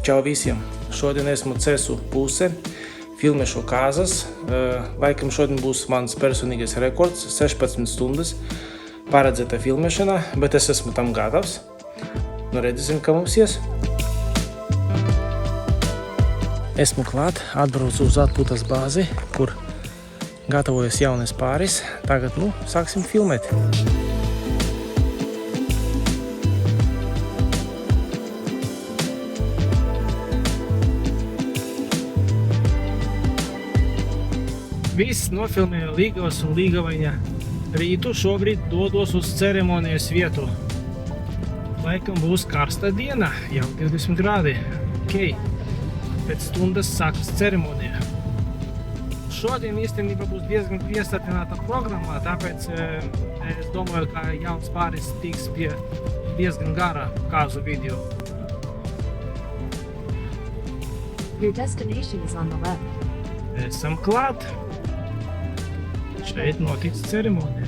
Čau visiem! Šodien esmu Cesu puse, filmešu kāzas. Laikam šodien būs mans personīgais rekords, 16 stundas paredzēta filmēšana, bet es esmu tam gatavs. Nu redzēsim, kā mums ies. Esmu klāt, atbraucu uz atpūtas bāzi, kur gatavojas jaunais pāris. Tagad, sāksim filmēt. Viss nofilmēja Līgavas un Līgavaņa rītu, šobrīd dodos uz ceremonijas vietu. Laikam būs karsta diena, jau 20 grādi. Pēc stundas sākas ceremonija. Šodien īstenībā būs diezgan piesatināta programma, tāpēc es domāju, ka jauns pāris tiks pie diezgan gara kāzu video. Your destination is on the left. Esam klāt. Šeit notiks ceremonija.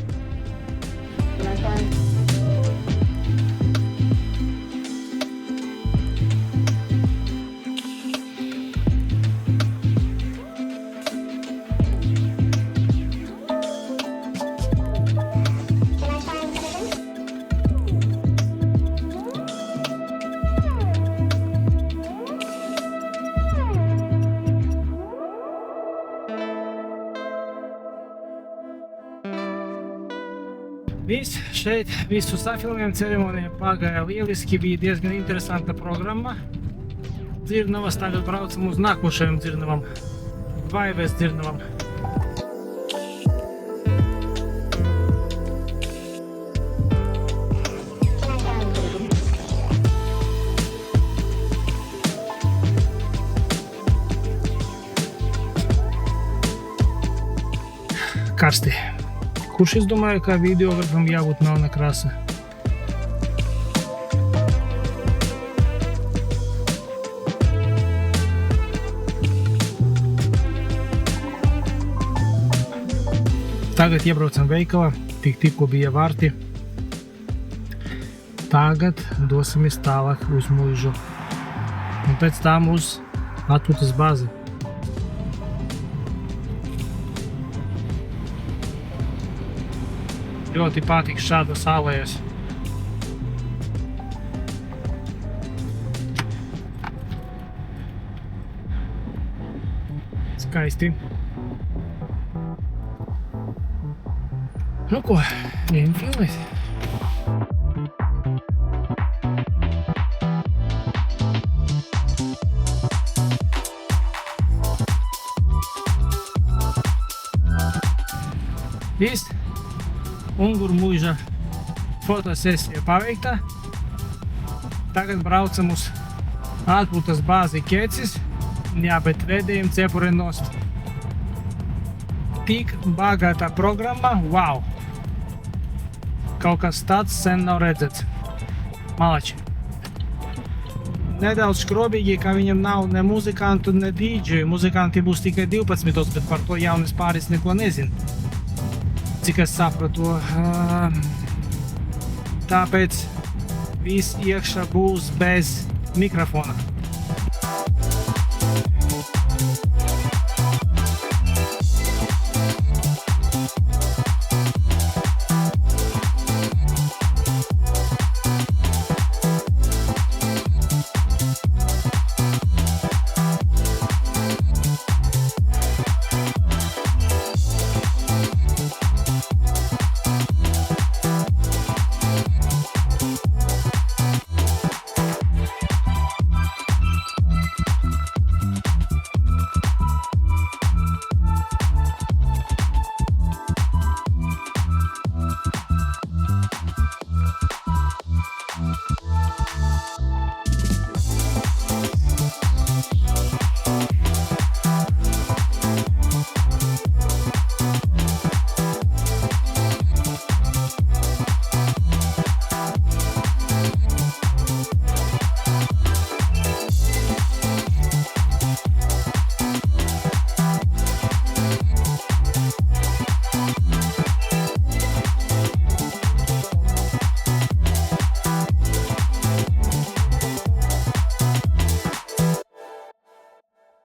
Šeit visu safilmējumu ceremoniju pagāja lieliski, bija diezgan interesanta programma. Dzirnavas, tagad braucam uz nākošajam dzirnavam, Vaives dzirnavam. Karsti. Kurš izdomāja, ka videografam jābūt melna krāsa? Tagad iebraucam veikalā, tikko bija vārti. Tagad dosimies tālāk uz Muižu. Un pēc tam uz atpūtas bāzi. Ļoti patīk šādas alejas. Skaisti. Nu ko, ejam filmēt. Viss. Unguru Muiža fotosesija paveikta. Tagad braucam uz atpūtas bāzi Kecis. Jā, bet redzējam cepuri nost. Tik bagāta programma, wow! Kaut kas tāds sen nav redzēts. Malači. Nedaudz škrobīgi, ka viņam nav ne muzikantu, ne DJ. Muzikanti būs tikai 12, bet par to jaunas pāris neko nezin. Cik es sapratu, tāpēc viss iekšā būs bez mikrofona.